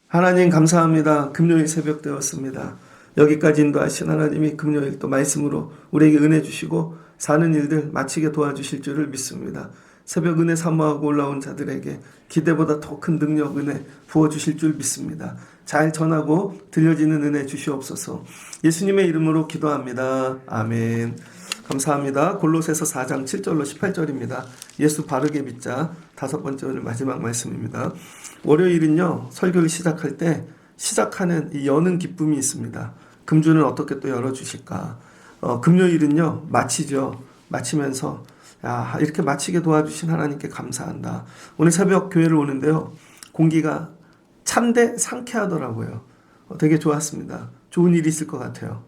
하나님 감사합니다. 금요일 새벽 되었습니다. 여기까지 인도하신 하나님이 금요일 또 말씀으로 우리에게 은혜 주시고 사는 일들 마치게 도와주실 줄을 믿습니다. 새벽 은혜 사모하고 올라온 자들에게 기대보다 더 큰 능력 은혜 부어주실 줄 믿습니다. 잘 전하고 들려지는 은혜 주시옵소서. 예수님의 이름으로 기도합니다. 아멘. 감사합니다. 골로새서 4장 7절로 18절입니다. 예수 바르게 믿자. 5번째 오늘 마지막 말씀입니다. 월요일은요, 설교를 시작할 때 시작하는 이 여는 기쁨이 있습니다. 금주는 어떻게 또 열어주실까? 금요일은요, 마치죠. 마치면서 이렇게 마치게 도와주신 하나님께 감사한다. 오늘 새벽 교회를 오는데요, 공기가 찬데 상쾌하더라고요. 되게 좋았습니다. 좋은 일이 있을 것 같아요.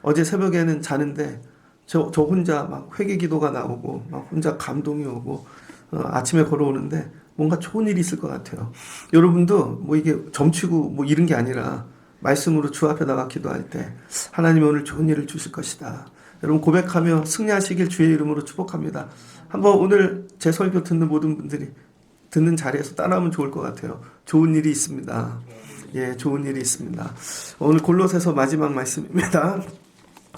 어제 새벽에는 자는데 저 혼자 막 회개 기도가 나오고 막 혼자 감동이 오고 아침에 걸어오는데 뭔가 좋은 일이 있을 것 같아요. 여러분도 뭐 이게 점치고 뭐 이런 게 아니라 말씀으로 주 앞에 나가 기도할 때 하나님이 오늘 좋은 일을 주실 것이다. 여러분 고백하며 승리하시길 주의 이름으로 축복합니다. 한번 오늘 제 설교 듣는 모든 분들이 듣는 자리에서 따라하면 좋을 것 같아요. 좋은 일이 있습니다. 예, 좋은 일이 있습니다. 오늘 골로새서 마지막 말씀입니다.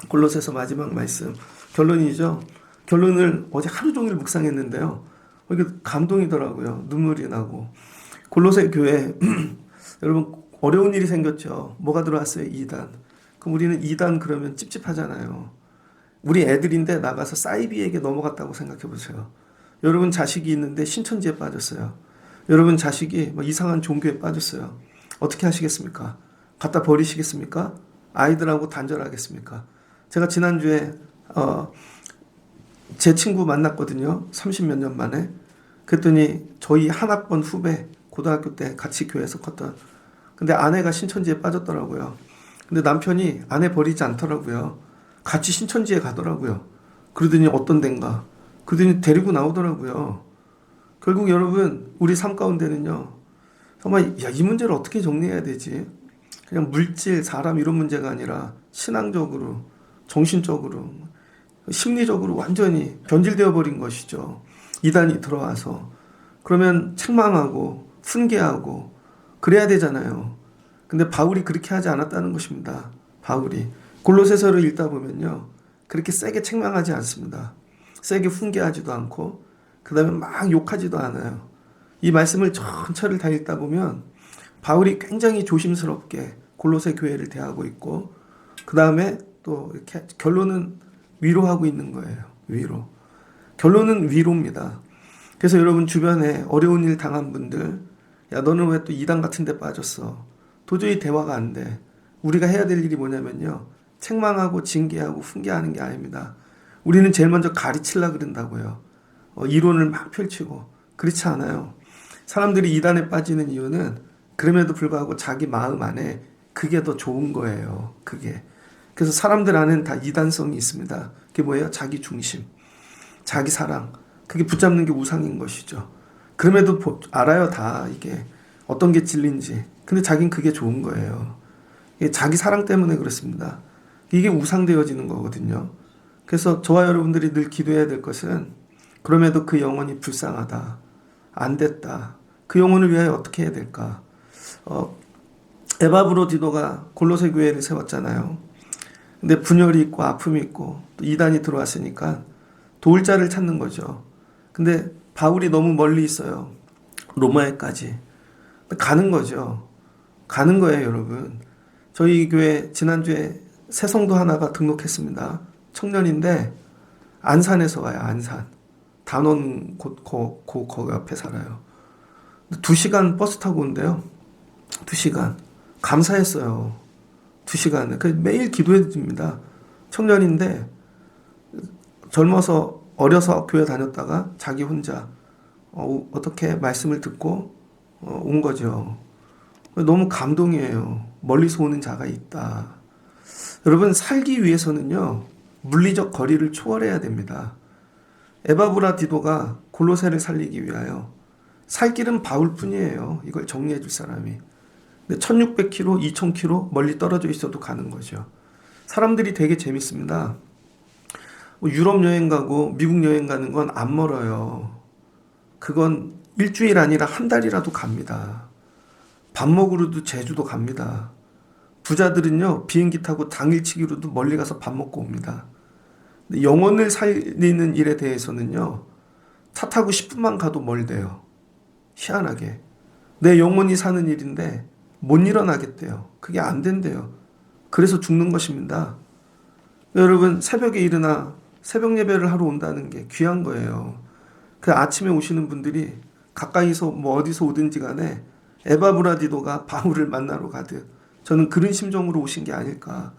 골로새서 마지막 말씀. 결론이죠. 결론을 어제 하루 종일 묵상했는데요. 이게 감동이더라고요. 눈물이 나고. 골로새 교회 여러분 어려운 일이 생겼죠. 뭐가 들어왔어요? 이단. 그럼 우리는 이단 그러면 찝찝하잖아요. 우리 애들인데 나가서 사이비에게 넘어갔다고 생각해 보세요. 여러분 자식이 있는데 신천지에 빠졌어요. 여러분 자식이 이상한 종교에 빠졌어요. 어떻게 하시겠습니까? 갖다 버리시겠습니까? 아이들하고 단절하겠습니까? 제가 지난주에 제 친구 만났거든요. 30몇 년 만에. 그랬더니 저희 한 학번 후배, 고등학교 때 같이 교회에서 컸던. 근데 아내가 신천지에 빠졌더라고요. 근데 남편이 아내 버리지 않더라고요. 같이 신천지에 가더라고요. 그러더니 어떤 데인가. 그러더니 데리고 나오더라고요. 결국 여러분 우리 삶 가운데는요. 정말 이 문제를 어떻게 정리해야 되지? 그냥 물질, 사람 이런 문제가 아니라 신앙적으로, 정신적으로, 심리적으로 완전히 변질되어 버린 것이죠. 이단이 들어와서. 그러면 책망하고 훈계하고 그래야 되잖아요. 근데 바울이 그렇게 하지 않았다는 것입니다. 바울이. 골로새서를 읽다 보면요. 그렇게 세게 책망하지 않습니다. 세게 훈계하지도 않고 그 다음에 막 욕하지도 않아요. 이 말씀을 전체를 다 읽다 보면 바울이 굉장히 조심스럽게 골로새 교회를 대하고 있고 그 다음에 또 이렇게 결론은 위로하고 있는 거예요. 위로. 결론은 위로입니다. 그래서 여러분 주변에 어려운 일 당한 분들, 야 너는 왜 또 이단 같은 데 빠졌어? 도저히 대화가 안 돼. 우리가 해야 될 일이 뭐냐면요. 책망하고 징계하고 훈계하는 게 아닙니다. 우리는 제일 먼저 가르치려고 그런다고요. 이론을 막 펼치고. 그렇지 않아요. 사람들이 이단에 빠지는 이유는 그럼에도 불구하고 자기 마음 안에 그게 더 좋은 거예요. 그게. 그래서 사람들 안에는 다 이단성이 있습니다. 그게 뭐예요? 자기 중심, 자기 사랑. 그게 붙잡는 게 우상인 것이죠. 그럼에도 알아요. 다 이게 어떤 게 진리인지. 근데 자긴 그게 좋은 거예요. 이게 자기 사랑 때문에 그렇습니다. 이게 우상되어지는 거거든요. 그래서 저와 여러분들이 늘 기도해야 될 것은 그럼에도 그 영혼이 불쌍하다. 안 됐다. 그 영혼을 위하여 어떻게 해야 될까? 에바브로디도가 골로새 교회를 세웠잖아요. 근데 분열이 있고 아픔이 있고 또 이단이 들어왔으니까 도울 자를 찾는 거죠. 근데 바울이 너무 멀리 있어요. 로마에까지. 가는 거죠. 가는 거예요, 여러분. 저희 교회 지난주에 새 성도 하나가 등록했습니다. 청년인데 안산에서 와요. 안산. 단원 거기 앞에 살아요. 2시간 버스 타고 온대요. 2시간. 감사했어요. 2시간. 매일 기도해 줍니다. 청년인데 젊어서 어려서 교회 다녔다가 자기 혼자 어떻게 말씀을 듣고 온 거죠. 너무 감동이에요. 멀리서 오는 자가 있다. 여러분 살기 위해서는요. 물리적 거리를 초월해야 됩니다. 에바브라디도가 골로새를 살리기 위하여 살 길은 바울뿐이에요. 이걸 정리해 줄 사람이. 근데 1600km, 2000km 멀리 떨어져 있어도 가는 거죠. 사람들이 되게 재밌습니다. 뭐 유럽 여행 가고 미국 여행 가는 건 안 멀어요. 그건 일주일 아니라 한 달이라도 갑니다. 밥 먹으러도 제주도 갑니다. 부자들은요, 비행기 타고 당일치기로도 멀리 가서 밥 먹고 옵니다. 근데 영혼을 살리는 일에 대해서는요, 차 타고 10분만 가도 멀대요. 희한하게. 내 영혼이 사는 일인데 못 일어나겠대요. 그게 안 된대요. 그래서 죽는 것입니다. 여러분, 새벽에 일어나 새벽 예배를 하러 온다는 게 귀한 거예요. 그 아침에 오시는 분들이 가까이서 뭐 어디서 오든지 간에 에바브라디도가 바울을 만나러 가듯 저는 그런 심정으로 오신 게 아닐까.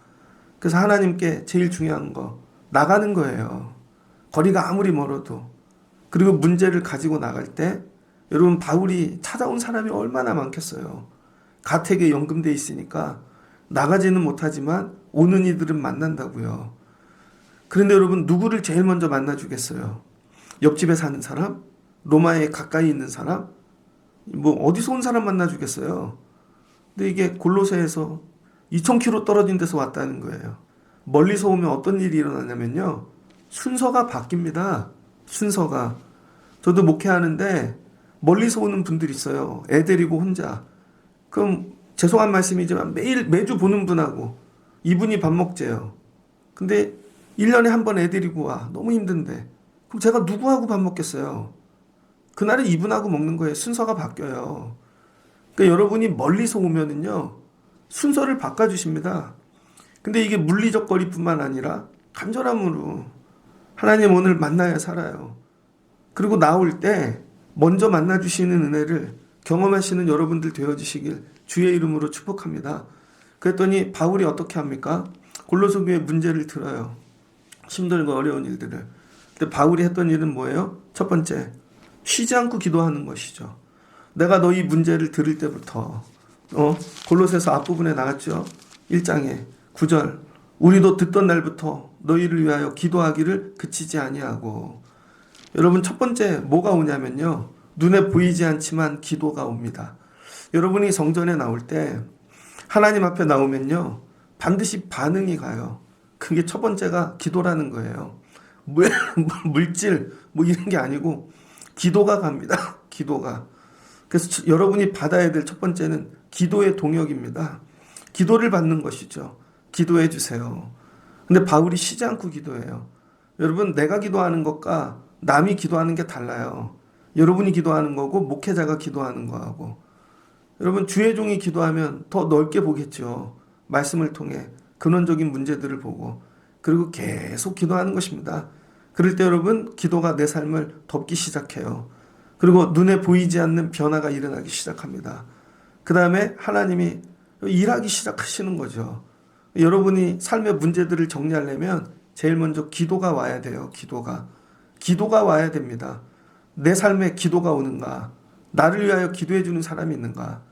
그래서 하나님께 제일 중요한 거 나가는 거예요. 거리가 아무리 멀어도. 그리고 문제를 가지고 나갈 때 여러분 바울이 찾아온 사람이 얼마나 많겠어요. 가택에 연금돼 있으니까 나가지는 못하지만 오는 이들은 만난다고요. 그런데 여러분 누구를 제일 먼저 만나주겠어요? 옆집에 사는 사람? 로마에 가까이 있는 사람? 뭐 어디서 온 사람 만나주겠어요? 근데 이게 골로새에서 2000km 떨어진 데서 왔다는 거예요. 멀리서 오면 어떤 일이 일어나냐면요. 순서가 바뀝니다. 순서가. 저도 목회하는데 멀리서 오는 분들이 있어요. 애 데리고 혼자. 그럼 죄송한 말씀이지만 매주 보는 분하고 이분이 밥 먹재요. 근데 1년에 한 번 애 데리고 와. 너무 힘든데. 그럼 제가 누구하고 밥 먹겠어요? 그날은 이분하고 먹는 거예요. 순서가 바뀌어요. 그러니까 여러분이 멀리서 오면은요. 순서를 바꿔주십니다. 근데 이게 물리적 거리뿐만 아니라 간절함으로 하나님 오늘 만나야 살아요. 그리고 나올 때 먼저 만나주시는 은혜를 경험하시는 여러분들 되어주시길 주의 이름으로 축복합니다. 그랬더니 바울이 어떻게 합니까? 골로새 교회 문제를 들어요. 힘들고 어려운 일들을. 근데 바울이 했던 일은 뭐예요? 첫 번째, 쉬지 않고 기도하는 것이죠. 내가 너희 문제를 들을 때부터 골로새서 앞부분에 나갔죠. 1장에 9절 우리도 듣던 날부터 너희를 위하여 기도하기를 그치지 아니하고. 여러분 첫 번째 뭐가 오냐면요. 눈에 보이지 않지만 기도가 옵니다. 여러분이 성전에 나올 때 하나님 앞에 나오면요. 반드시 반응이 가요. 그게 첫 번째가 기도라는 거예요. 물질 뭐 이런 게 아니고 기도가 갑니다. 기도가. 그래서 여러분이 받아야 될 첫 번째는 기도의 동역입니다. 기도를 받는 것이죠. 기도해 주세요. 근데 바울이 쉬지 않고 기도해요. 여러분 내가 기도하는 것과 남이 기도하는 게 달라요. 여러분이 기도하는 거고 목회자가 기도하는 거하고. 여러분 주의 종이 기도하면 더 넓게 보겠죠. 말씀을 통해 근원적인 문제들을 보고 그리고 계속 기도하는 것입니다. 그럴 때 여러분 기도가 내 삶을 덮기 시작해요. 그리고 눈에 보이지 않는 변화가 일어나기 시작합니다. 그 다음에 하나님이 일하기 시작하시는 거죠. 여러분이 삶의 문제들을 정리하려면 제일 먼저 기도가 와야 돼요. 기도가 와야 됩니다. 내 삶에 기도가 오는가? 나를 위하여 기도해 주는 사람이 있는가?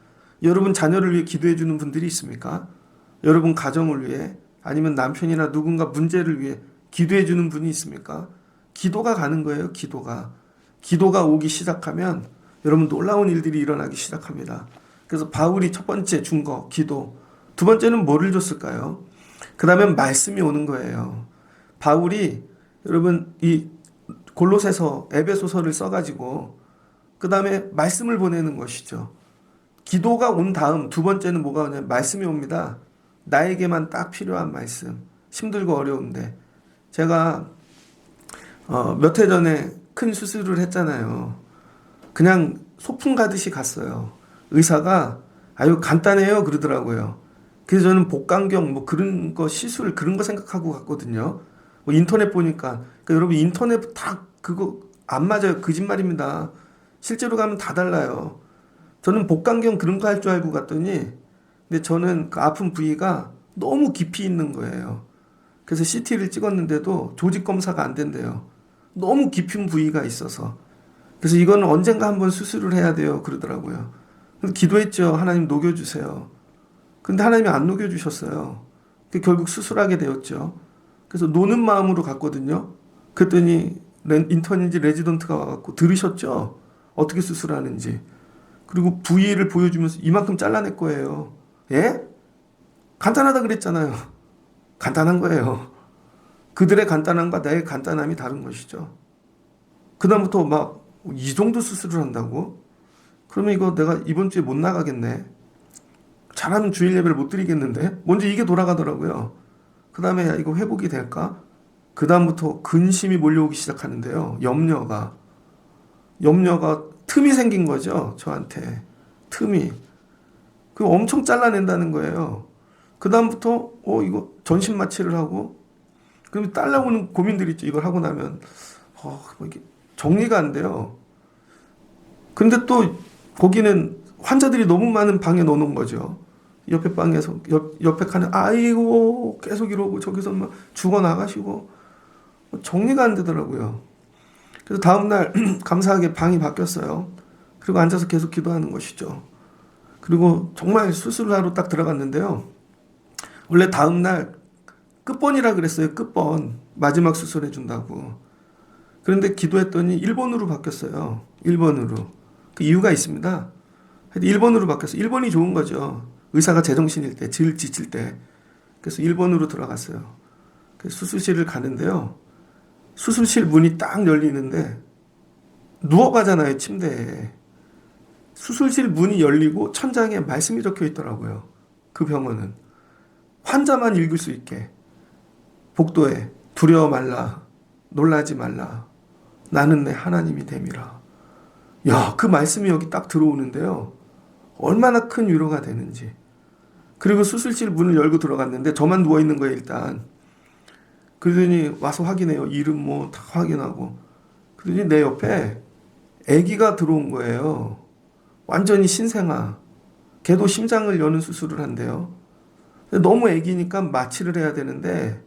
여러분 자녀를 위해 기도해 주는 분들이 있습니까? 여러분 가정을 위해 아니면 남편이나 누군가 문제를 위해 기도해 주는 분이 있습니까? 기도가 가는 거예요. 기도가 오기 시작하면 여러분 놀라운 일들이 일어나기 시작합니다. 그래서 바울이 첫 번째 준 거 기도. 두 번째는 뭐를 줬을까요? 그 다음에 말씀이 오는 거예요. 바울이 여러분 이 골로새서 에베소서를 써가지고 그 다음에 말씀을 보내는 것이죠. 기도가 온 다음 두 번째는 뭐가 오냐면 말씀이 옵니다. 나에게만 딱 필요한 말씀. 힘들고 어려운데 제가 몇 해 전에 큰 수술을 했잖아요. 그냥 소풍 가듯이 갔어요. 의사가 아유 간단해요 그러더라고요. 그래서 저는 복강경 뭐 그런 거 시술 그런 거 생각하고 갔거든요. 뭐 인터넷 보니까 그러니까 여러분 인터넷 다 그거 안 맞아요. 거짓말입니다. 실제로 가면 다 달라요. 저는 복강경 그런 거 할 줄 알고 갔더니 근데 저는 그 아픈 부위가 너무 깊이 있는 거예요. 그래서 CT를 찍었는데도 조직 검사가 안 된대요. 너무 깊은 부위가 있어서. 그래서 이거는 언젠가 한번 수술을 해야 돼요. 그러더라고요. 그래서 기도했죠. 하나님 녹여주세요. 근데 하나님이 안 녹여주셨어요. 결국 수술하게 되었죠. 그래서 노는 마음으로 갔거든요. 그랬더니 인턴인지 레지던트가 와갖고 들으셨죠? 어떻게 수술하는지. 그리고 부위를 보여주면서 이만큼 잘라낼 거예요. 예? 간단하다 그랬잖아요. 간단한 거예요. 그들의 간단함과 나의 간단함이 다른 것이죠. 그다음부터 막 이 정도 수술을 한다고? 그러면 이거 내가 이번 주에 못 나가겠네. 잘하면 주일 예배를 못 드리겠는데? 먼저 이게 돌아가더라고요. 그 다음에 야, 이거 회복이 될까? 그 다음부터 근심이 몰려오기 시작하는데요. 염려가 틈이 생긴 거죠. 저한테. 틈이. 그 엄청 잘라낸다는 거예요. 그 다음부터 이거 전신 마취를 하고 그럼 딸 나오는 고민들 있죠. 이걸 하고 나면 뭐 이게 정리가 안 돼요. 근데 또 거기는 환자들이 너무 많은 방에 넣어놓은 거죠. 옆에 방에서 옆에 칸에 아이고 계속 이러고 저기서 막 죽어 나가시고 정리가 안 되더라고요. 그래서 다음날 감사하게 방이 바뀌었어요. 그리고 앉아서 계속 기도하는 것이죠. 그리고 정말 수술을 하러 딱 들어갔는데요. 원래 다음날 끝번이라 그랬어요. 끝번. 마지막 수술해 준다고. 그런데 기도했더니 1번으로 바뀌었어요. 1번으로. 그 이유가 있습니다. 1번으로 바뀌었어요. 1번이 좋은 거죠. 의사가 제정신일 때, 지칠 때. 그래서 1번으로 들어갔어요. 그래서 수술실을 가는데요. 수술실 문이 딱 열리는데 누워가잖아요, 침대에. 수술실 문이 열리고 천장에 말씀이 적혀 있더라고요. 그 병원은. 환자만 읽을 수 있게. 복도에 두려워 말라, 놀라지 말라. 나는 내 하나님이 됨이라. 야, 그 말씀이 여기 딱 들어오는데요. 얼마나 큰 위로가 되는지. 그리고 수술실 문을 열고 들어갔는데 저만 누워있는 거예요, 일단. 그러더니 와서 확인해요. 이름 뭐 다 확인하고. 그러더니 내 옆에 아기가 들어온 거예요. 완전히 신생아. 걔도 심장을 여는 수술을 한대요. 너무 아기니까 마취를 해야 되는데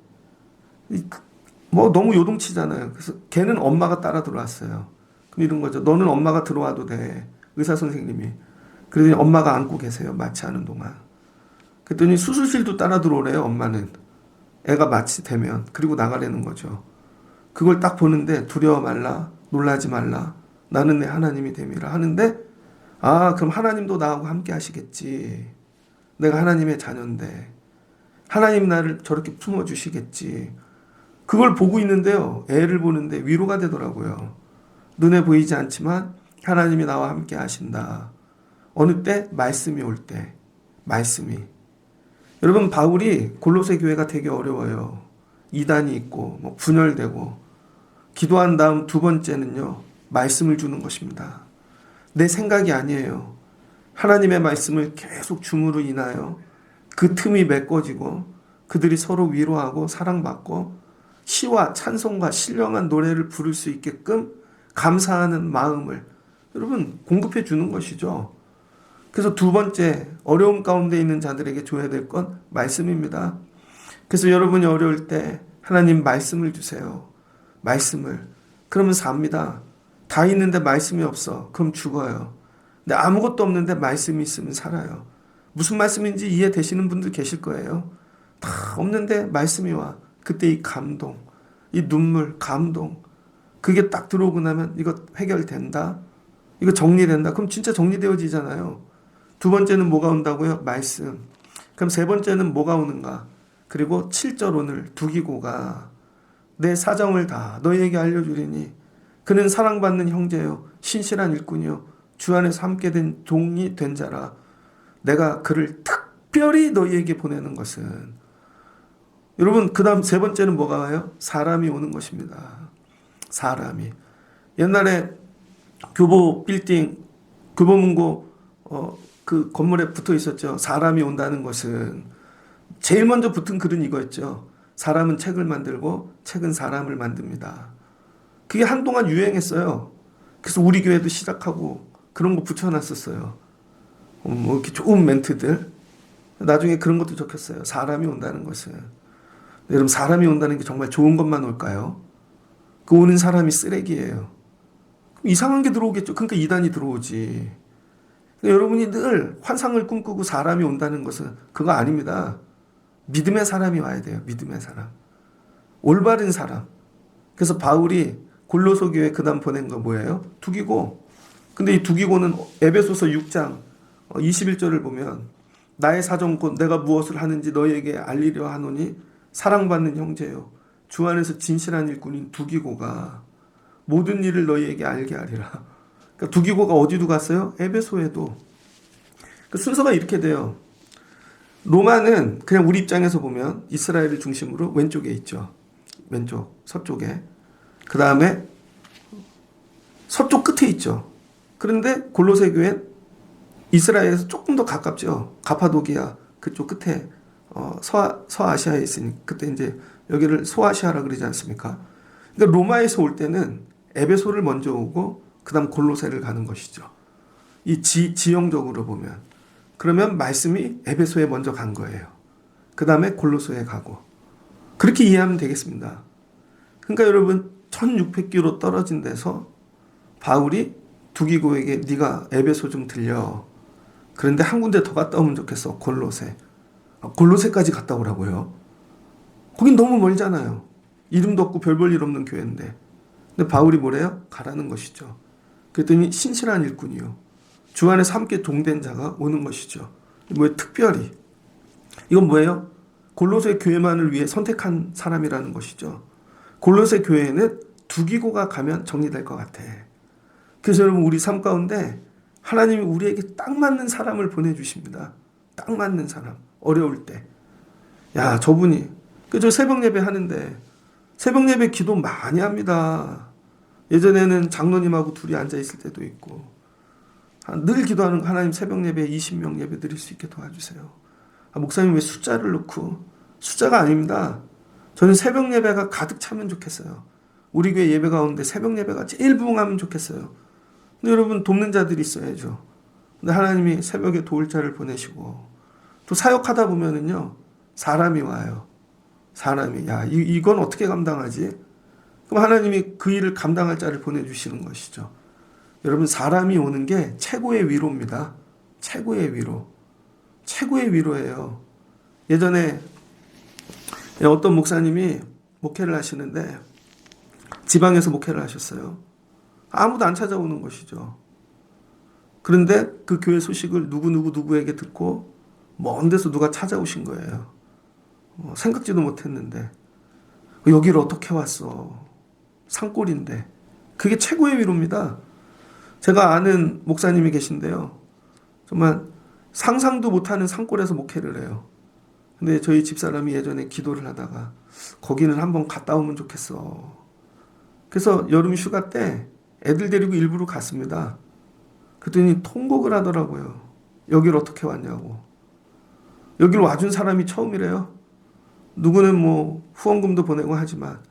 뭐 너무 요동치잖아요. 그래서 걔는 엄마가 따라 들어왔어요. 그럼 이런 거죠. 너는 엄마가 들어와도 돼. 의사 선생님이. 그러더니 엄마가 안고 계세요. 마취하는 동안. 그랬더니 수술실도 따라 들어오래요. 엄마는. 애가 마취되면. 그리고 나가라는 거죠. 그걸 딱 보는데 두려워 말라. 놀라지 말라. 나는 내 하나님이 됨이라 하는데 그럼 하나님도 나하고 함께 하시겠지. 내가 하나님의 자녀인데 하나님 나를 저렇게 품어주시겠지. 그걸 보고 있는데요. 애를 보는데 위로가 되더라고요. 눈에 보이지 않지만 하나님이 나와 함께 하신다. 어느 때? 말씀이 올 때. 말씀이. 여러분 바울이 골로새 교회가 되게 어려워요. 이단이 있고 뭐 분열되고 기도한 다음 두 번째는요. 말씀을 주는 것입니다. 내 생각이 아니에요. 하나님의 말씀을 계속 줌으로 인하여 그 틈이 메꿔지고 그들이 서로 위로하고 사랑받고 시와 찬송과 신령한 노래를 부를 수 있게끔 감사하는 마음을 여러분 공급해 주는 것이죠. 그래서 두 번째 어려움 가운데 있는 자들에게 줘야 될 건 말씀입니다. 그래서 여러분이 어려울 때 하나님 말씀을 주세요. 말씀을. 그러면 삽니다. 다 있는데 말씀이 없어. 그럼 죽어요. 근데 아무것도 없는데 말씀이 있으면 살아요. 무슨 말씀인지 이해되시는 분들 계실 거예요. 다 없는데 말씀이 와. 그때 이 감동, 이 눈물, 감동 그게 딱 들어오고 나면 이거 해결된다. 이거 정리된다. 그럼 진짜 정리되어지잖아요. 두 번째는 뭐가 온다고요? 말씀. 그럼 세 번째는 뭐가 오는가? 그리고 7절 오늘 두기고가 내 사정을 다 너희에게 알려주리니 그는 사랑받는 형제요 신실한 일꾼이요 주 안에서 함께 된 종이 된 자라. 내가 그를 특별히 너희에게 보내는 것은 여러분 그 다음 세 번째는 뭐가 와요? 사람이 오는 것입니다. 사람이. 옛날에 교보 빌딩 교보문고 그 건물에 붙어 있었죠. 사람이 온다는 것은 제일 먼저 붙은 글은 이거였죠. 사람은 책을 만들고 책은 사람을 만듭니다. 그게 한동안 유행했어요. 그래서 우리 교회도 시작하고 그런 거 붙여놨었어요. 뭐 이렇게 좋은 멘트들. 나중에 그런 것도 적혔어요. 사람이 온다는 것은. 여러분 사람이 온다는 게 정말 좋은 것만 올까요? 그 오는 사람이 쓰레기예요. 이상한 게 들어오겠죠. 그러니까 이단이 들어오지. 그러니까 여러분이 늘 환상을 꿈꾸고 사람이 온다는 것은 그거 아닙니다. 믿음의 사람이 와야 돼요. 믿음의 사람. 올바른 사람. 그래서 바울이 골로새 교회 그다음 보낸 거 뭐예요? 두기고. 근데 이 두기고는 에베소서 6장 21절을 보면 나의 사정 곧 내가 무엇을 하는지 너희에게 알리려 하노니 사랑받는 형제요 주 안에서 진실한 일꾼인 두기고가 모든 일을 너희에게 알게 하리라. 그러니까 두기고가 어디도 갔어요? 에베소에도. 그 순서가 이렇게 돼요. 로마는 그냥 우리 입장에서 보면 이스라엘을 중심으로 왼쪽에 있죠. 왼쪽 서쪽에. 그 다음에 서쪽 끝에 있죠. 그런데 골로새 교회는 이스라엘에서 조금 더 가깝죠. 가파도기아 그쪽 끝에 서아시아에 있으니 그때 이제 여기를 소아시아라 그러지 않습니까? 그러니까 로마에서 올 때는 에베소를 먼저 오고 그다음 골로새를 가는 것이죠. 이 지형적으로 보면 그러면 말씀이 에베소에 먼저 간 거예요. 그다음에 골로새에 가고 그렇게 이해하면 되겠습니다. 그러니까 여러분 1600km 떨어진 데서 바울이 두기고에게 네가 에베소 좀 들려. 그런데 한 군데 더 갔다 오면 좋겠어. 골로새. 골로새까지 갔다 오라고요. 거긴 너무 멀잖아요. 이름도 없고 별 볼 일 없는 교회인데. 근데 바울이 뭐래요? 가라는 것이죠. 그랬더니 신실한 일꾼이요. 주 안에서 함께 동된 자가 오는 것이죠. 뭐예요? 특별히. 이건 뭐예요? 골로새 교회만을 위해 선택한 사람이라는 것이죠. 골로새 교회에는 두기고가 가면 정리될 것 같아. 그래서 여러분 우리 삶 가운데 하나님이 우리에게 딱 맞는 사람을 보내주십니다. 딱 맞는 사람. 어려울 때. 야 저분이 저 새벽 예배 하는데 새벽 예배 기도 많이 합니다. 예전에는 장로님하고 둘이 앉아있을 때도 있고 늘 기도하는 하나님 새벽 예배 20명 예배 드릴 수 있게 도와주세요. 목사님 왜 숫자를 넣고 숫자가 아닙니다. 저는 새벽 예배가 가득 차면 좋겠어요. 우리 교회 예배 가운데 새벽 예배가 제일 부흥하면 좋겠어요. 근데 여러분 돕는 자들이 있어야죠. 근데 하나님이 새벽에 도울 자를 보내시고 또 사역하다 보면은요 사람이 와요. 사람이 야 이건 어떻게 감당하지? 그럼 하나님이 그 일을 감당할 자를 보내주시는 것이죠. 여러분 사람이 오는 게 최고의 위로입니다. 최고의 위로. 최고의 위로예요. 예전에 어떤 목사님이 목회를 하시는데 지방에서 목회를 하셨어요. 아무도 안 찾아오는 것이죠. 그런데 그 교회 소식을 누구에게 듣고 먼 데서 누가 찾아오신 거예요. 생각지도 못했는데 여기를 어떻게 왔어? 산골인데. 그게 최고의 위로입니다. 제가 아는 목사님이 계신데요. 정말 상상도 못하는 산골에서 목회를 해요. 근데 저희 집사람이 예전에 기도를 하다가 거기는 한번 갔다 오면 좋겠어. 그래서 여름 휴가 때 애들 데리고 일부러 갔습니다. 그랬더니 통곡을 하더라고요. 여기를 어떻게 왔냐고. 여기를 와준 사람이 처음이래요. 누구는 뭐 후원금도 보내고 하지만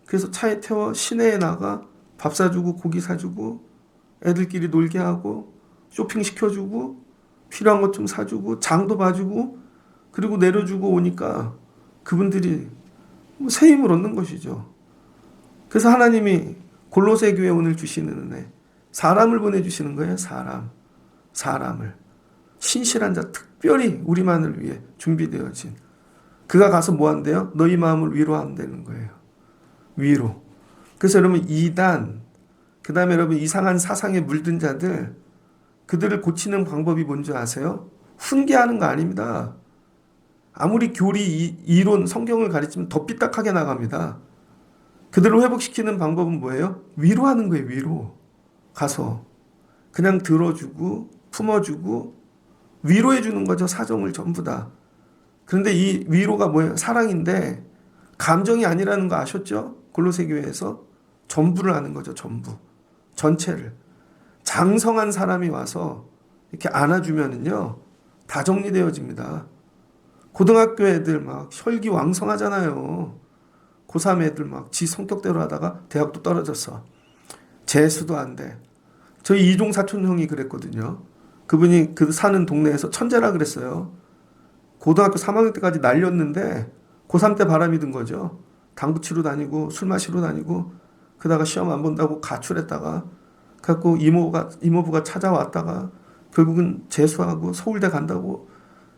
그래서 차에 태워 시내에 나가 밥 사주고 고기 사주고 애들끼리 놀게 하고 쇼핑 시켜주고 필요한 것 좀 사주고 장도 봐주고 그리고 내려주고 오니까 그분들이 새 힘을 얻는 것이죠. 그래서 하나님이 골로새 교회 오늘 주시는 은혜 사람을 보내주시는 거예요. 사람을 신실한 자 특별히 우리만을 위해 준비되어진 그가 가서 뭐 한대요? 너희 마음을 위로한다는 거예요. 위로. 그래서 여러분 이단 그 다음에 여러분 이상한 사상에 물든 자들 그들을 고치는 방법이 뭔지 아세요? 훈계하는 거 아닙니다. 아무리 교리 이론 성경을 가르치면 더 삐딱하게 나갑니다. 그들을 회복시키는 방법은 뭐예요? 위로하는 거예요. 위로. 가서 그냥 들어주고 품어주고 위로해 주는 거죠. 사정을 전부 다. 그런데 이 위로가 뭐예요? 사랑인데 감정이 아니라는 거 아셨죠? 골로새 교회에서 전부를 하는 거죠. 전부. 전체를. 장성한 사람이 와서 이렇게 안아주면은요 다 정리되어집니다. 고등학교 애들 막 혈기왕성하잖아요. 고3 애들 막 지 성격대로 하다가 대학도 떨어졌어. 재수도 안 돼. 저희 이종 사촌 형이 그랬거든요. 그분이 그 사는 동네에서 천재라 그랬어요. 고등학교 3학년 때까지 날렸는데 고3 때 바람이 든 거죠. 당구 치러 다니고 술 마시러 다니고 그러다가 시험 안 본다고 가출했다가 갖고 이모부가 찾아왔다가 결국은 재수하고 서울대 간다고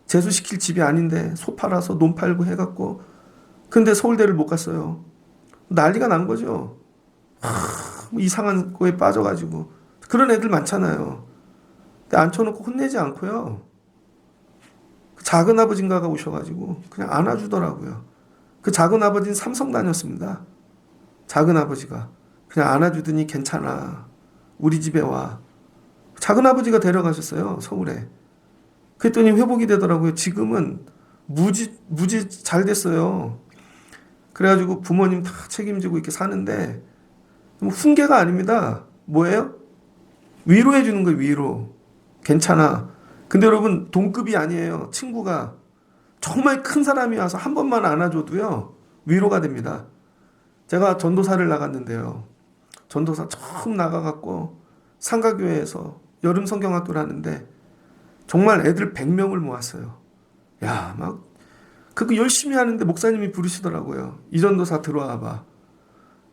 재수시킬 집이 아닌데 소 팔아서 논 팔고 해갖고 근데 서울대를 못 갔어요. 난리가 난 거죠. 뭐 이상한 거에 빠져가지고 그런 애들 많잖아요. 근데 앉혀놓고 혼내지 않고요. 작은 아버지인가가 오셔가지고 그냥 안아주더라고요. 그 작은 아버지는 삼성 다녔습니다. 작은 아버지가 그냥 안아주더니 괜찮아. 우리 집에 와. 작은 아버지가 데려가셨어요. 서울에. 그랬더니 회복이 되더라고요. 지금은 무지 잘 됐어요. 그래가지고 부모님 다 책임지고 이렇게 사는데 훈계가 아닙니다. 뭐예요? 위로해 주는 거예요. 위로. 괜찮아. 근데 여러분 동급이 아니에요. 친구가 정말 큰 사람이 와서 한 번만 안아줘도요. 위로가 됩니다. 제가 전도사를 나갔는데요. 전도사 처음 나가갖고 상가교회에서 여름 성경학교를 하는데 정말 애들 100명을 모았어요. 야, 막 그거 열심히 하는데 목사님이 부르시더라고요. 이 전도사 들어와 봐.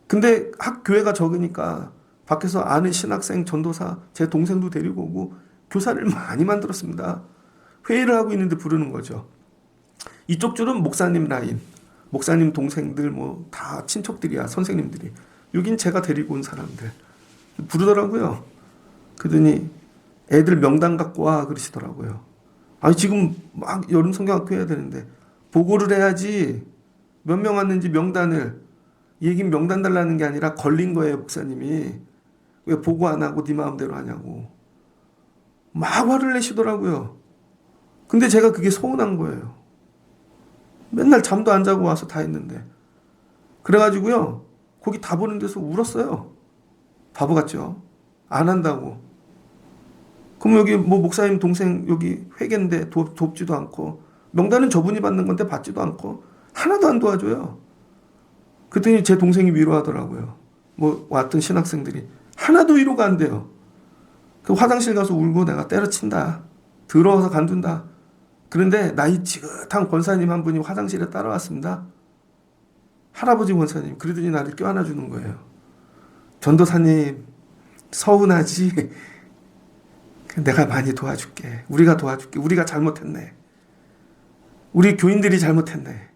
근데 교회가 적으니까 밖에서 아는 신학생 전도사 제 동생도 데리고 오고 교사를 많이 만들었습니다. 회의를 하고 있는데 부르는 거죠. 이쪽 줄은 목사님 라인, 목사님 동생들 뭐 다 친척들이야, 선생님들이. 여긴 제가 데리고 온 사람들. 부르더라고요. 그러더니 애들 명단 갖고 와 그러시더라고요. 아니 지금 막 여름 성경학교 해야 되는데 보고를 해야지. 몇 명 왔는지 명단을. 얘긴 명단 달라는 게 아니라 걸린 거예요, 목사님이. 왜 보고 안 하고 네 마음대로 하냐고. 막 화를 내시더라고요. 근데 제가 그게 서운한 거예요. 맨날 잠도 안 자고 와서 다 했는데. 그래가지고요, 거기 다 보는 데서 울었어요. 바보 같죠? 안 한다고. 그럼 여기 뭐 목사님 동생 여기 회계인데 돕지도 않고, 명단은 저분이 받는 건데 받지도 않고, 하나도 안 도와줘요. 그랬더니 제 동생이 위로하더라고요. 뭐 왔던 신학생들이. 하나도 위로가 안 돼요. 그 화장실 가서 울고 내가 때려친다. 더러워서 간둔다. 그런데 나이 지긋한 권사님 한 분이 화장실에 따라왔습니다. 할아버지 권사님. 그러더니 나를 껴안아주는 거예요. 전도사님 서운하지? 내가 많이 도와줄게. 우리가 도와줄게. 우리가 잘못했네. 우리 교인들이 잘못했네.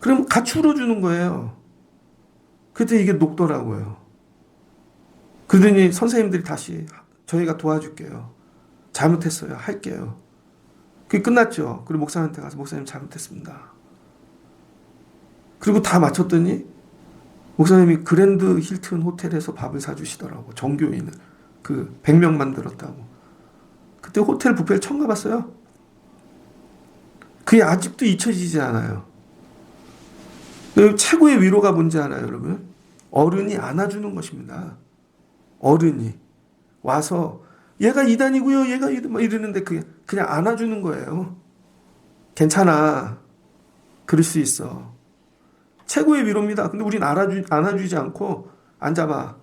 그럼 같이 울어주는 거예요. 그때 이게 녹더라고요. 그러더니 선생님들이 다시 저희가 도와줄게요. 잘못했어요. 할게요. 그게 끝났죠. 그리고 목사님한테 가서 목사님 잘못했습니다. 그리고 다 마쳤더니 목사님이 그랜드 힐튼 호텔에서 밥을 사주시더라고. 정교인을. 그 100명 만들었다고. 그때 호텔 뷔페를 처음 가봤어요. 그게 아직도 잊혀지지 않아요. 최고의 위로가 뭔지 알아요, 여러분? 어른이 안아주는 것입니다. 어른이 와서 얘가 이단이고요, 얘가 막 이러는데 그냥 안아주는 거예요. 괜찮아. 그럴 수 있어. 최고의 위로입니다. 근데 우린 안아주지 않고 앉아봐.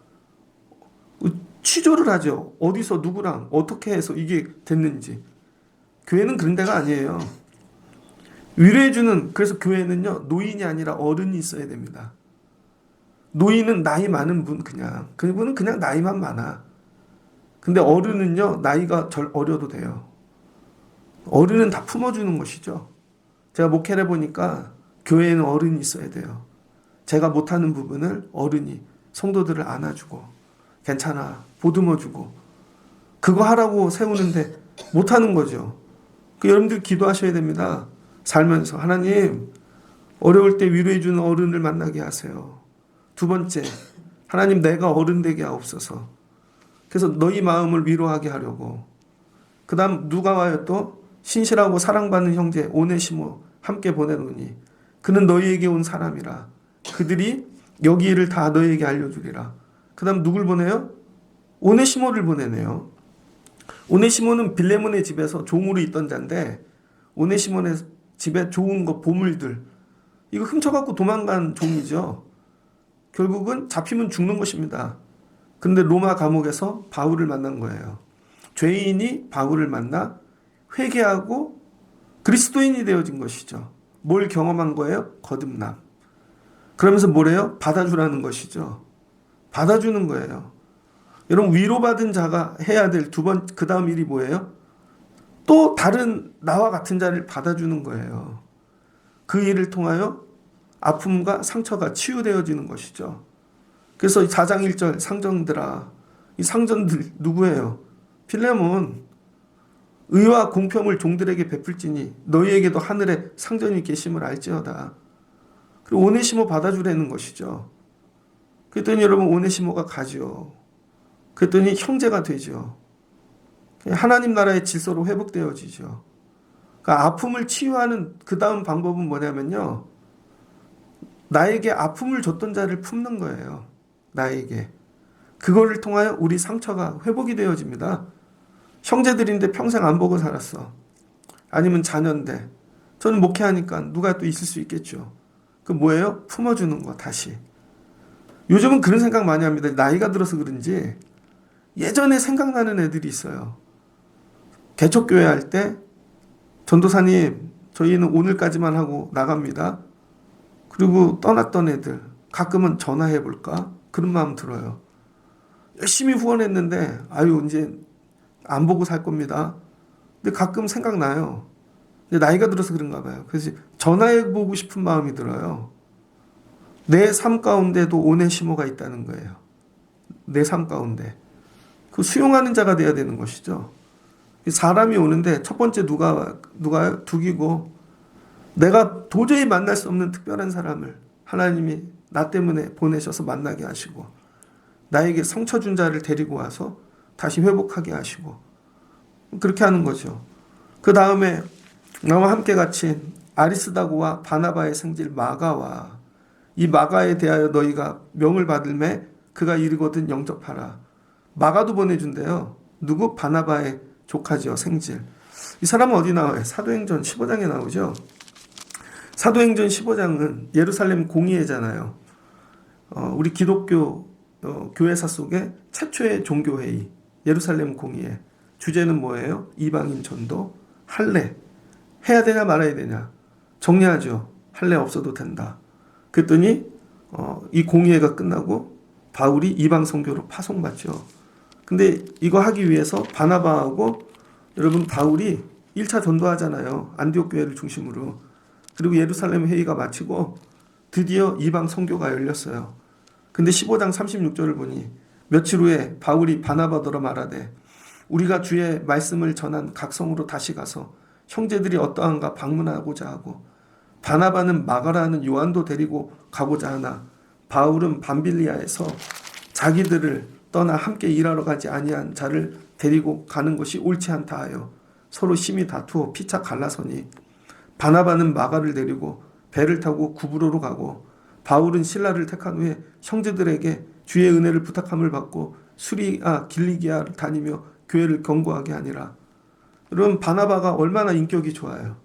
취조를 하죠. 어디서 누구랑 어떻게 해서 이게 됐는지. 교회는 그런 데가 아니에요. 위로해주는, 그래서 교회는요, 노인이 아니라 어른이 있어야 됩니다. 노인은 나이 많은 분, 그분은 그냥 나이만 많아. 근데 어른은요, 나이가 어려도 돼요. 어른은 다 품어주는 것이죠. 제가 목회를 해보니까 교회에는 어른이 있어야 돼요. 제가 못하는 부분을 어른이, 성도들을 안아주고, 괜찮아, 보듬어주고, 그거 하라고 세우는데 못하는 거죠. 여러분들 기도하셔야 됩니다. 살면서 하나님 어려울 때 위로해주는 어른을 만나게 하세요. 두 번째, 하나님 내가 어른 되게 하옵소서. 그래서 너희 마음을 위로하게 하려고. 그 다음 누가 와요 또? 신실하고 사랑받는 형제 오네시모 함께 보내노니 그는 너희에게 온 사람이라. 그들이 여기 일을 다 너희에게 알려주리라. 그 다음 누굴 보내요? 오네시모를 보내네요. 오네시모는 빌레몬의 집에서 종으로 있던 자인데 오네시모의 집에 좋은 거 보물들 이거 훔쳐갖고 도망간 종이죠. 결국은 잡히면 죽는 것입니다. 그런데 로마 감옥에서 바울을 만난 거예요. 죄인이 바울을 만나 회개하고 그리스도인이 되어진 것이죠. 뭘 경험한 거예요? 거듭남. 그러면서 뭐래요? 받아주라는 것이죠. 받아주는 거예요. 여러분 위로받은 자가 해야 될 그 다음 일이 뭐예요? 또 다른 나와 같은 자를 받아주는 거예요. 그 일을 통하여 아픔과 상처가 치유되어지는 것이죠. 그래서 4장 1절 상전들아, 이 상전들 누구예요? 필레몬. 의와 공평을 종들에게 베풀지니 너희에게도 하늘에 상전이 계심을 알지어다. 그리고 오네시모 받아주라는 것이죠. 그랬더니 여러분 오네시모가 가죠. 그랬더니 형제가 되죠. 하나님 나라의 질서로 회복되어지죠. 그러니까 아픔을 치유하는 그 다음 방법은 뭐냐면요. 나에게 아픔을 줬던 자를 품는 거예요. 나에게. 그거를 통하여 우리 상처가 회복이 되어집니다. 형제들인데 평생 안 보고 살았어. 아니면 자녀인데. 저는 목회하니까 누가 또 있을 수 있겠죠. 그 뭐예요? 품어주는 거 다시. 요즘은 그런 생각 많이 합니다. 나이가 들어서 그런지 예전에 생각나는 애들이 있어요. 개척교회 할 때 전도사님 저희는 오늘까지만 하고 나갑니다. 그리고 떠났던 애들 가끔은 전화해 볼까? 그런 마음 들어요. 열심히 후원했는데 아유 이제 안 보고 살 겁니다. 근데 가끔 생각나요. 근데 나이가 들어서 그런가 봐요. 그래서 전화해 보고 싶은 마음이 들어요. 내 삶 가운데도 오네시모가 있다는 거예요. 내 삶 가운데. 그 수용하는 자가 돼야 되는 것이죠. 사람이 오는데 첫 번째 누가 두기고 내가 도저히 만날 수 없는 특별한 사람을 하나님이 나 때문에 보내셔서 만나게 하시고 나에게 상처 준 자를 데리고 와서 다시 회복하게 하시고 그렇게 하는 거죠. 그 다음에 나와 함께 갇힌 아리스다고와 바나바의 생질 마가와 이 마가에 대하여 너희가 명을 받을매 그가 이르거든 영접하라. 마가도 보내준대요. 누구? 바나바의 조카지요. 생질. 이 사람은 어디 나와요? 사도행전 15장에 나오죠. 사도행전 15장은 예루살렘 공의회잖아요. 우리 기독교 교회사 속에 최초의 종교회의 예루살렘 공의회. 주제는 뭐예요? 이방인 전도. 할례. 해야 되냐 말아야 되냐. 정리하죠. 할례 없어도 된다. 그랬더니 이 공의회가 끝나고 바울이 이방 선교로 파송받죠. 근데 이거 하기 위해서 바나바하고 여러분 바울이 1차 전도하잖아요. 안디옥 교회를 중심으로. 그리고 예루살렘 회의가 마치고 드디어 이방 선교가 열렸어요. 근데 15장 36절을 보니 며칠 후에 바울이 바나바더러 말하되 우리가 주의 말씀을 전한 각 성으로 다시 가서 형제들이 어떠한가 방문하고자 하고 바나바는 마가라는 요한도 데리고 가고자 하나 바울은 밤빌리아에서 자기들을 떠나 함께 일하러 가지 아니한 자를 데리고 가는 것이 옳지 않다 하여 서로 심히 다투어 피차 갈라서니 바나바는 마가를 데리고 배를 타고 구브로로 가고 바울은 실라를 택한 후에 형제들에게 주의 은혜를 부탁함을 받고 수리아 길리기아를 다니며 교회를 견고하게 하니라. 여러분 바나바가 얼마나 인격이 좋아요.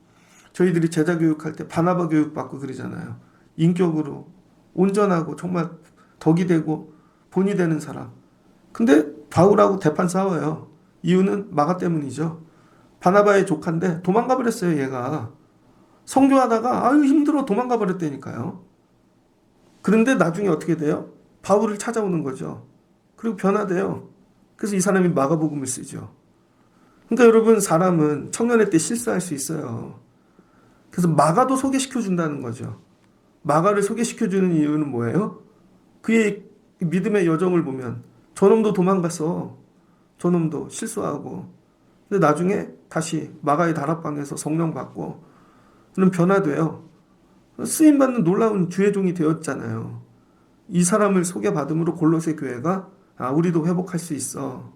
저희들이 제자 교육할 때 바나바 교육 받고 그러잖아요. 인격으로 온전하고 정말 덕이 되고 본이 되는 사람. 근데 바울하고 대판 싸워요. 이유는 마가 때문이죠. 바나바의 조카인데 도망가 버렸어요. 얘가. 선교하다가 아유 힘들어 도망가 버렸다니까요. 그런데 나중에 어떻게 돼요? 바울을 찾아오는 거죠. 그리고 변화돼요. 그래서 이 사람이 마가복음을 쓰죠. 그러니까 여러분 사람은 청년의 때 실수할 수 있어요. 그래서 마가도 소개시켜 준다는 거죠. 마가를 소개시켜 주는 이유는 뭐예요? 그의 믿음의 여정을 보면 저놈도 도망갔어. 저놈도 실수하고. 근데 나중에 다시 마가의 다락방에서 성령 받고 그럼 변화돼요. 쓰임받는 놀라운 주의 종이 되었잖아요. 이 사람을 소개받음으로 골로새 교회가 우리도 회복할 수 있어.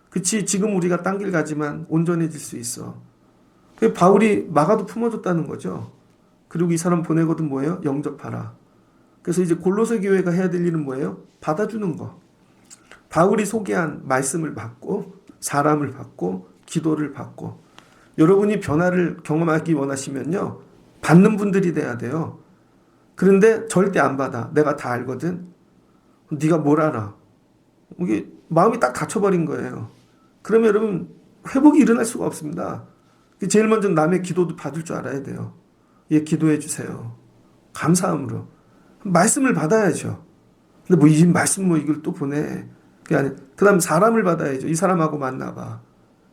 그치 지금 우리가 딴 길 가지만 온전해질 수 있어. 바울이 마가도 품어줬다는 거죠. 그리고 이 사람 보내거든 뭐예요? 영접하라. 그래서 이제 골로새 교회가 해야 될 일은 뭐예요? 받아주는 거. 바울이 소개한 말씀을 받고 사람을 받고 기도를 받고 여러분이 변화를 경험하기 원하시면요. 받는 분들이 돼야 돼요. 그런데 절대 안 받아. 내가 다 알거든. 네가 뭘 알아. 이게 마음이 딱 닫혀버린 거예요. 그러면 여러분 회복이 일어날 수가 없습니다. 제일 먼저 남의 기도도 받을 줄 알아야 돼요. 예, 기도해 주세요. 감사함으로. 말씀을 받아야죠. 근데 뭐 이 말씀 뭐 이걸 또 보내. 그게 아니. 그 다음 사람을 받아야죠. 이 사람하고 만나봐.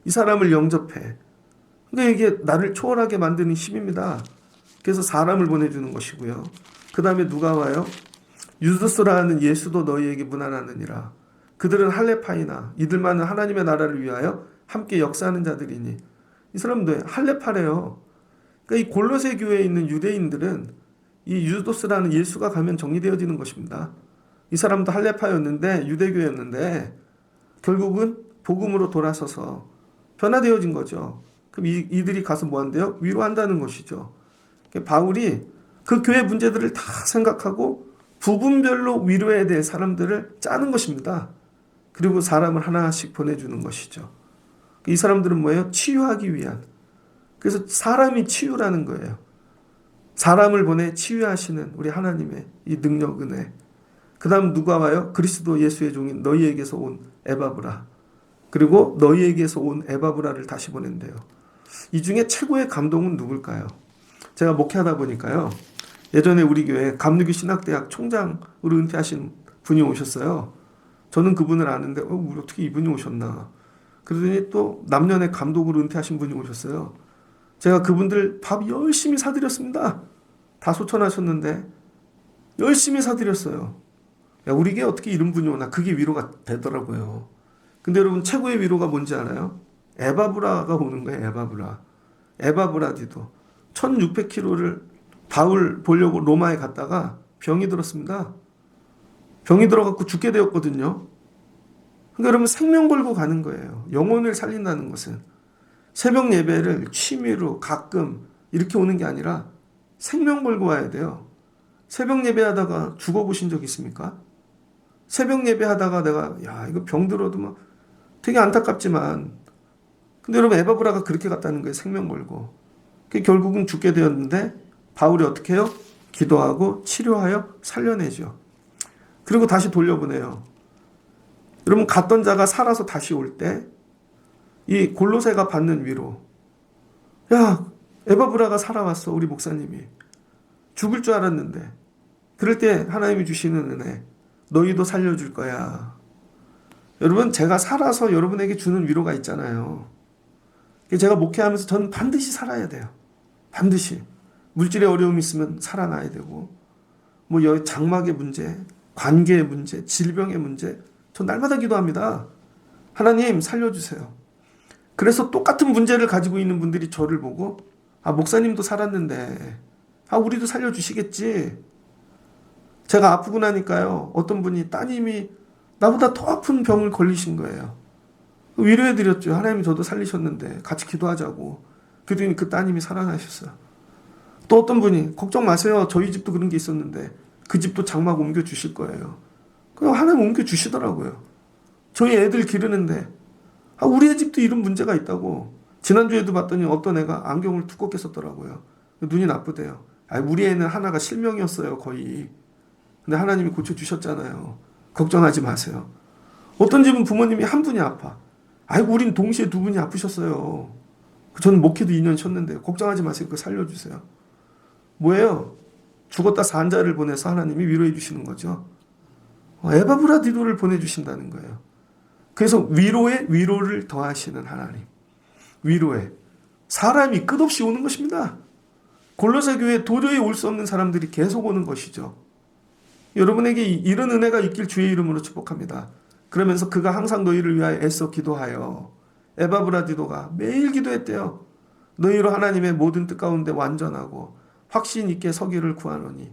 이 사람을 영접해. 근데 이게 나를 초월하게 만드는 힘입니다. 그래서 사람을 보내주는 것이고요. 그 다음에 누가 와요? 유두스라는 예수도 너희에게 문안하느니라. 그들은 할레파이나 이들만은 하나님의 나라를 위하여 함께 역사하는 자들이니 이 사람도 할레파래요. 그러니까 이 골로새 교회에 있는 유대인들은 이 유도스라는 예수가 가면 정리되어지는 것입니다. 이 사람도 할레파였는데 유대교였는데 결국은 복음으로 돌아서서 변화되어진 거죠. 그럼 이들이 가서 뭐 한대요? 위로한다는 것이죠. 바울이 그 교회 문제들을 다 생각하고 부분별로 위로해야 될 사람들을 짜는 것입니다. 그리고 사람을 하나씩 보내주는 것이죠. 이 사람들은 뭐예요? 치유하기 위한. 그래서 사람이 치유라는 거예요. 사람을 보내 치유하시는 우리 하나님의 이 능력 은혜. 그 다음 누가 와요? 그리스도 예수의 종인 너희에게서 온 에바브라. 그리고 너희에게서 온 에바브라를 다시 보낸대요. 이 중에 최고의 감동은 누굴까요? 제가 목회하다 보니까요. 예전에 우리 교회 감리교 신학대학 총장으로 은퇴하신 분이 오셨어요. 저는 그분을 아는데 어떻게 이분이 오셨나. 그러더니 또 남년에 감독으로 은퇴하신 분이 오셨어요. 제가 그분들 밥 열심히 사드렸습니다. 다 소천하셨는데 열심히 사드렸어요. 야, 우리 교회 어떻게 이런 분이 오나. 그게 위로가 되더라고요. 근데 여러분 최고의 위로가 뭔지 알아요? 에바브라가 오는 거예요. 에바브라디도 1600km를 바울 보려고 로마에 갔다가 병이 들었습니다. 병이 들어갖고 죽게 되었거든요. 그러니까 여러분 생명 걸고 가는 거예요. 영혼을 살린다는 것은 새벽 예배를 취미로 가끔 이렇게 오는 게 아니라 생명 걸고 와야 돼요. 새벽 예배하다가 죽어보신 적 있습니까? 새벽 예배하다가 내가 이거 병 들어도 막 되게 안타깝지만 근데 여러분 에바브라가 그렇게 갔다는 거예요. 생명 걸고. 결국은 죽게 되었는데 바울이 어떻게 해요? 기도하고 치료하여 살려내죠. 그리고 다시 돌려보내요. 여러분 갔던 자가 살아서 다시 올 때 이 골로새가 받는 위로. 야, 에바브라가 살아왔어. 우리 목사님이. 죽을 줄 알았는데. 그럴 때 하나님이 주시는 은혜. 너희도 살려줄 거야. 여러분 제가 살아서 여러분에게 주는 위로가 있잖아요. 제가 목회하면서 저는 반드시 살아야 돼요. 반드시. 물질의 어려움이 있으면 살아나야 되고 뭐 장막의 문제, 관계의 문제, 질병의 문제 전 날마다 기도합니다. 하나님 살려주세요. 그래서 똑같은 문제를 가지고 있는 분들이 저를 보고 목사님도 살았는데 우리도 살려주시겠지. 제가 아프고 나니까요. 어떤 분이 따님이 나보다 더 아픈 병을 걸리신 거예요. 위로해드렸죠. 하나님이 저도 살리셨는데 같이 기도하자고. 그랬더니 그 따님이 살아나셨어요. 또 어떤 분이 걱정 마세요. 저희 집도 그런 게 있었는데 그 집도 장막 옮겨주실 거예요. 그냥 하나님 옮겨주시더라고요. 저희 애들 기르는데 우리 집도 이런 문제가 있다고. 지난주에도 봤더니 어떤 애가 안경을 두껍게 썼더라고요. 눈이 나쁘대요. 우리 애는 하나가 실명이었어요. 거의. 근데 하나님이 고쳐주셨잖아요. 걱정하지 마세요. 어떤 집은 부모님이 한 분이 아파. 우린 동시에 두 분이 아프셨어요. 저는 목회도 2년 쉬었는데 걱정하지 마세요. 그거 살려주세요. 뭐예요? 죽었다 산 자를 보내서 하나님이 위로해 주시는 거죠. 에바브라디도를 보내주신다는 거예요. 그래서 위로에 위로를 더하시는 하나님. 위로에. 사람이 끝없이 오는 것입니다. 골로새 교회에 도저히 올 수 없는 사람들이 계속 오는 것이죠. 여러분에게 이런 은혜가 있길 주의 이름으로 축복합니다. 그러면서 그가 항상 너희를 위하여 애써 기도하여 에바브라디도가 매일 기도했대요. 너희로 하나님의 모든 뜻 가운데 완전하고 확신 있게 서기를 구하노니.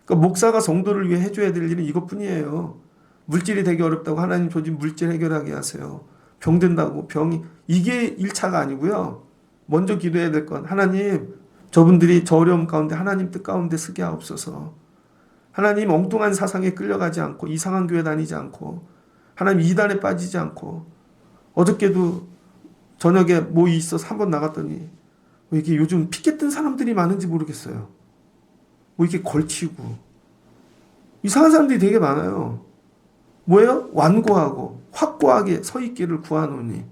그러니까 목사가 성도를 위해 해줘야 될 일은 이것뿐이에요. 물질이 되게 어렵다고 하나님 조직 물질 해결하게 하세요. 병든다고 병이 이게 1차가 아니고요. 먼저 기도해야 될 건 하나님 저분들이 저 어려움 가운데 하나님 뜻 가운데 쓰게 하옵소서. 하나님 엉뚱한 사상에 끌려가지 않고 이상한 교회 다니지 않고 하나님 이단에 빠지지 않고 어저께도 저녁에 뭐 있어서 한번 나갔더니 이게 요즘 피켓 뜬 사람들이 많은지 모르겠어요. 뭐 이렇게 걸치고 이상한 사람들이 되게 많아요. 뭐예요? 완고하고 확고하게 서 있기를 구하노니.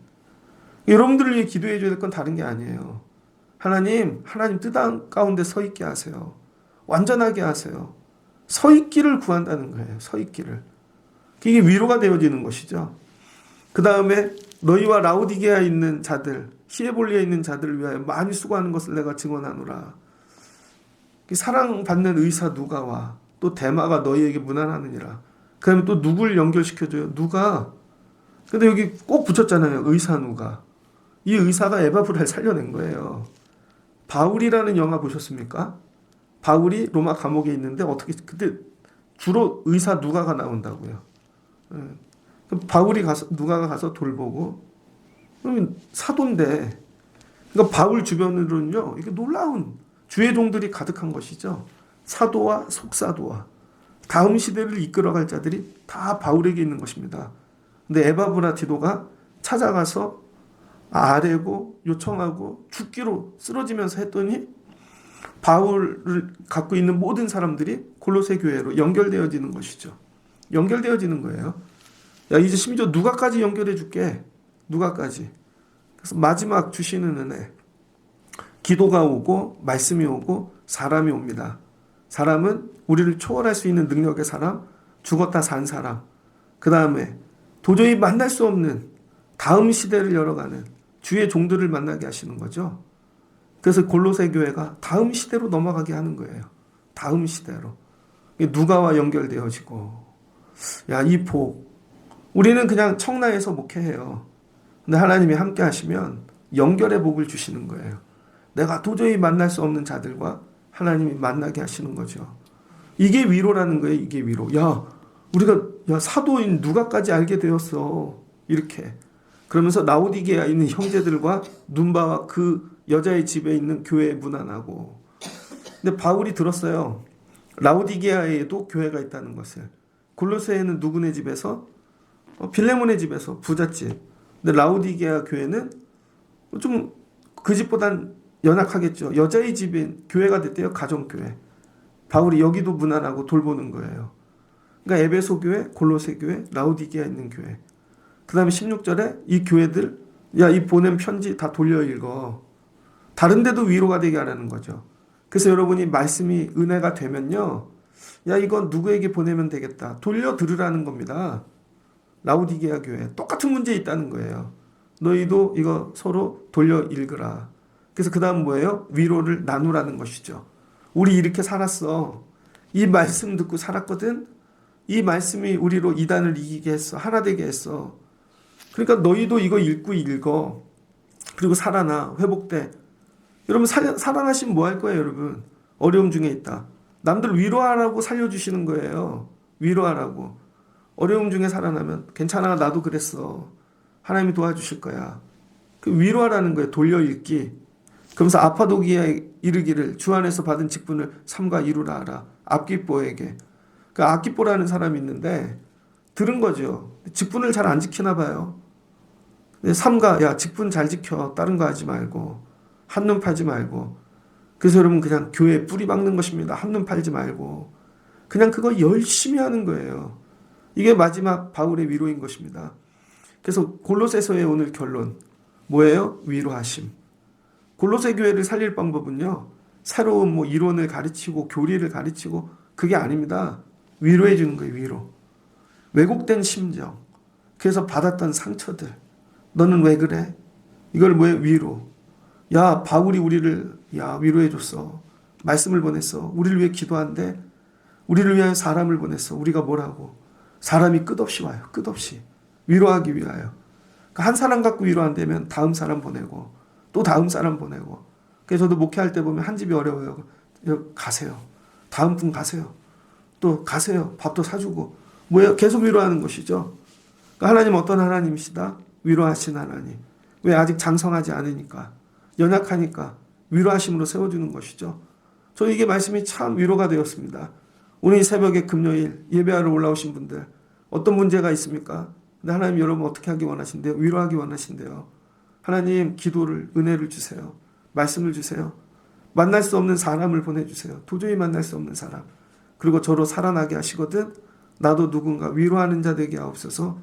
여러분들을 위해 기도해 줘야 될 건 다른 게 아니에요. 하나님 뜻 가운데 서 있게 하세요. 완전하게 하세요. 서 있기를 구한다는 거예요. 서 있기를. 이게 위로가 되어지는 것이죠. 그 다음에 너희와 라오디게아에 있는 자들, 히에볼리에 있는 자들을 위하여 많이 수고하는 것을 내가 증언하노라. 사랑받는 의사 누가와 또 데마가 너희에게 문안하느니라. 그 다음에 또 누굴 연결시켜줘요? 누가? 근데 여기 꼭 붙였잖아요. 의사 누가. 이 의사가 에바브라를 살려낸 거예요. 바울이라는 영화 보셨습니까? 바울이 로마 감옥에 있는데 어떻게 그때 주로 의사 누가가 나온다고요. 그럼 바울이 가서 누가가 가서 돌보고 그러면 사도인데 그러니까 바울 주변으로는요 이게 놀라운 주의 종들이 가득한 것이죠. 사도와 속사도와 다음 시대를 이끌어갈 자들이 다 바울에게 있는 것입니다. 근데 에바브라 디도가 찾아가서 아뢰고 요청하고 죽기로 쓰러지면서 했더니 바울을 갖고 있는 모든 사람들이 골로새 교회로 연결되어지는 것이죠. 연결되어지는 거예요. 야, 이제 심지어 누가까지 연결해 줄게. 누가까지. 그래서 마지막 주시는 은혜. 기도가 오고 말씀이 오고 사람이 옵니다. 사람은 우리를 초월할 수 있는 능력의 사람, 죽었다 산 사람. 그 다음에 도저히 만날 수 없는 다음 시대를 열어가는 주의 종들을 만나게 하시는 거죠. 그래서 골로새 교회가 다음 시대로 넘어가게 하는 거예요. 다음 시대로. 누가와 연결되어지고. 야, 이 복. 우리는 그냥 청라에서 목회해요. 근데 하나님이 함께 하시면 연결의 복을 주시는 거예요. 내가 도저히 만날 수 없는 자들과 하나님이 만나게 하시는 거죠. 이게 위로라는 거예요. 이게 위로. 야, 우리가 사도인 누가까지 알게 되었어. 이렇게. 그러면서 라오디게아에 있는 형제들과 눈바와 그 여자의 집에 있는 교회에 문안하고. 근데 바울이 들었어요. 라오디게아에도 교회가 있다는 것을. 골로새에는 누구네 집에서? 빌레몬의 집에서 부잣집. 근데 라오디게아 교회는 좀 그 집보단 연약하겠죠. 여자의 집인 교회가 됐대요. 가정교회. 바울이 여기도 문안하고 돌보는 거예요. 그러니까 에베소 교회, 골로새 교회, 라오디게아 있는 교회. 그 다음에 16절에 이 교회들, 야, 이 보낸 편지 다 돌려 읽어. 다른 데도 위로가 되게 하라는 거죠. 그래서 여러분이 말씀이 은혜가 되면요. 야, 이건 누구에게 보내면 되겠다. 돌려 들으라는 겁니다. 라오디게아 교회. 똑같은 문제 있다는 거예요. 너희도 이거 서로 돌려 읽으라. 그래서 그 다음 뭐예요? 위로를 나누라는 것이죠. 우리 이렇게 살았어. 이 말씀 듣고 살았거든. 이 말씀이 우리로 이단을 이기게 했어. 하나 되게 했어. 그러니까 너희도 이거 읽고 읽어. 그리고 살아나. 회복돼. 여러분 살아나시면 뭐 할 거예요, 여러분? 어려움 중에 있다. 남들 위로하라고 살려주시는 거예요. 위로하라고. 어려움 중에 살아나면 괜찮아. 나도 그랬어. 하나님이 도와주실 거야. 그 위로하라는 거예요. 돌려 읽기. 그러면서 아파도기에 이르기를 주 안에서 받은 직분을 삼가 이루라 하라. 앞기뽀에게. 그 앞기뽀라는 사람이 있는데 들은 거죠. 직분을 잘 안 지키나 봐요. 삼가, 야, 직분 잘 지켜. 다른 거 하지 말고. 한눈 팔지 말고. 그래서 여러분 그냥 교회에 뿌리 박는 것입니다. 한눈 팔지 말고. 그냥 그거 열심히 하는 거예요. 이게 마지막 바울의 위로인 것입니다. 그래서 골로새서의 오늘 결론 뭐예요? 위로하심. 골로새 교회를 살릴 방법은요. 새로운 뭐 이론을 가르치고 교리를 가르치고 그게 아닙니다. 위로해 주는 거예요. 위로. 왜곡된 심정. 그래서 받았던 상처들. 너는 왜 그래? 이걸 뭐예요? 위로. 야, 바울이 우리를 위로해 줬어. 말씀을 보냈어. 우리를 위해 기도한대. 우리를 위하여 사람을 보냈어. 우리가 뭐라고? 사람이 끝없이 와요. 끝없이. 위로하기 위하여. 한 사람 갖고 위로 안 되면 다음 사람 보내고 또 다음 사람 보내고. 그래서 저도 목회할 때 보면 한 집이 어려워요. 가세요. 다음 분 가세요. 또 가세요. 밥도 사주고. 뭐예요? 계속 위로하는 것이죠. 그러니까 하나님 어떤 하나님이시다? 위로하신 하나님. 왜? 아직 장성하지 않으니까. 연약하니까 위로하심으로 세워주는 것이죠. 저 이게 말씀이 참 위로가 되었습니다. 오늘 이 새벽에 금요일 예배하러 올라오신 분들 어떤 문제가 있습니까? 근데 하나님 여러분 어떻게 하기 원하신대요? 위로하기 원하신대요. 하나님 기도를 은혜를 주세요. 말씀을 주세요. 만날 수 없는 사람을 보내주세요. 도저히 만날 수 없는 사람. 그리고 저로 살아나게 하시거든 나도 누군가 위로하는 자 되게 하옵소서.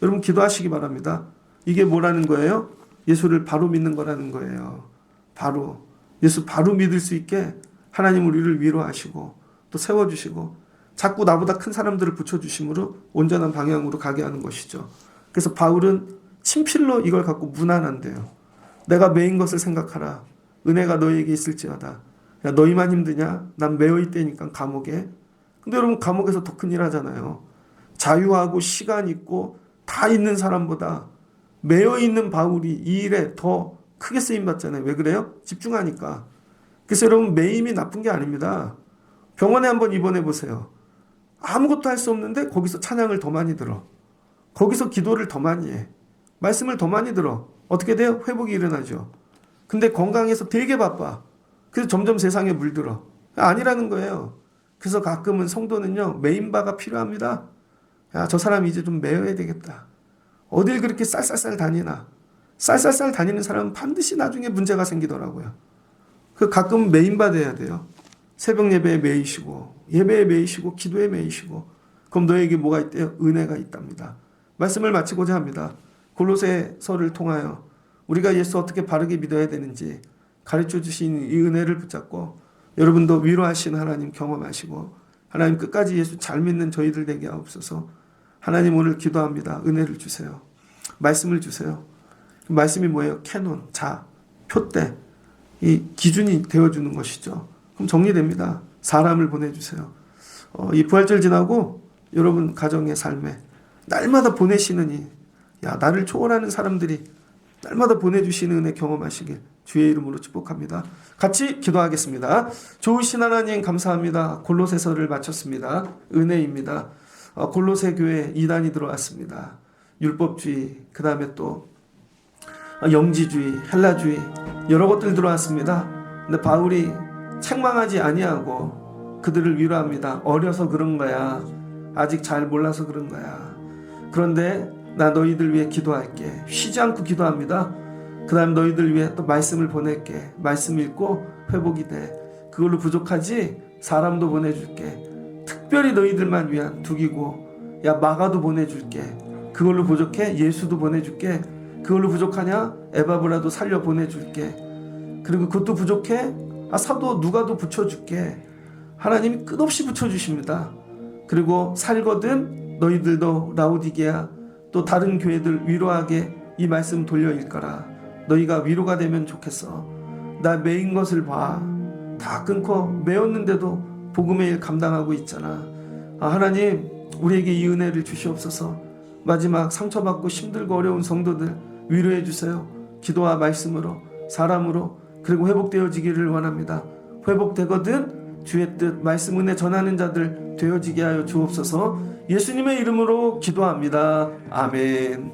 여러분 기도하시기 바랍니다. 이게 뭐라는 거예요? 예수를 바로 믿는 거라는 거예요. 바로. 예수 바로 믿을 수 있게 하나님 우리를 위로하시고 또 세워주시고 자꾸 나보다 큰 사람들을 붙여주심으로 온전한 방향으로 가게 하는 것이죠. 그래서 바울은 친필로 이걸 갖고 문안한대요. 내가 매인 것을 생각하라. 은혜가 너희에게 있을지어다. 야, 너희만 힘드냐? 난 매여 있다니까 감옥에. 근데 여러분 감옥에서 더 큰일 하잖아요. 자유하고 시간 있고 다 있는 사람보다 매여 있는 바울이 이 일에 더 크게 쓰임 받잖아요. 왜 그래요? 집중하니까. 그래서 여러분, 매임이 나쁜 게 아닙니다. 병원에 한번 입원해 보세요. 아무것도 할 수 없는데 거기서 찬양을 더 많이 들어. 거기서 기도를 더 많이 해. 말씀을 더 많이 들어. 어떻게 돼요? 회복이 일어나죠. 근데 건강해서 되게 바빠. 그래서 점점 세상에 물들어. 아니라는 거예요. 그래서 가끔은 성도는요, 메인바가 필요합니다. 야, 저 사람 이제 좀 메워야 되겠다. 어딜 그렇게 쌀쌀쌀 다니나. 쌀쌀쌀 다니는 사람은 반드시 나중에 문제가 생기더라고요. 그 가끔 메인바 돼야 돼요. 새벽 예배에 매이시고, 예배에 매이시고, 기도에 매이시고. 그럼 너에게 뭐가 있대요? 은혜가 있답니다. 말씀을 마치고자 합니다. 골로새서를 통하여 우리가 예수 어떻게 바르게 믿어야 되는지 가르쳐 주신 이 은혜를 붙잡고 여러분도 위로하신 하나님 경험하시고, 하나님 끝까지 예수 잘 믿는 저희들 되게 하옵소서. 하나님, 오늘 기도합니다. 은혜를 주세요. 말씀을 주세요. 말씀이 뭐예요? 캐논, 표대, 이 기준이 되어주는 것이죠. 그럼 정리됩니다. 사람을 보내주세요. 이 부활절 지나고 여러분 가정의 삶에 날마다 보내시는 나를 초월하는 사람들이 날마다 보내주시는 은혜 경험하시길 주의 이름으로 축복합니다. 같이 기도하겠습니다. 좋으신 하나님 감사합니다. 골로새서를 마쳤습니다. 은혜입니다. 골로새 교회 이단이 들어왔습니다. 율법주의, 그 다음에 또 영지주의, 헬라주의 여러 것들 들어왔습니다. 근데 바울이 책망하지 아니하고 그들을 위로합니다. 어려서 그런 거야. 아직 잘 몰라서 그런 거야. 그런데 나 너희들 위해 기도할게. 쉬지 않고 기도합니다. 그 다음 너희들 위해 또 말씀을 보낼게. 말씀 읽고 회복이 돼. 그걸로 부족하지? 사람도 보내줄게. 특별히 너희들만 위한 두기고, 마가도 보내줄게. 그걸로 부족해? 예수도 보내줄게. 그걸로 부족하냐? 에바브라도 살려 보내줄게. 그리고 그것도 부족해? 사도 누가도 붙여줄게. 하나님이 끝없이 붙여주십니다. 그리고 살거든 너희들도 라오디게아 또 다른 교회들 위로하게 이 말씀 돌려 읽거라. 너희가 위로가 되면 좋겠어. 나 매인 것을 봐. 다 끊고 매었는데도 복음의 일 감당하고 있잖아. 하나님, 우리에게 이 은혜를 주시옵소서. 마지막 상처받고 힘들고 어려운 성도들 위로해 주세요. 기도와 말씀으로, 사람으로, 그리고 회복되어지기를 원합니다. 회복되거든 주의 뜻, 말씀 은혜 전하는 자들 되어지게 하여 주옵소서. 예수님의 이름으로 기도합니다. 아멘.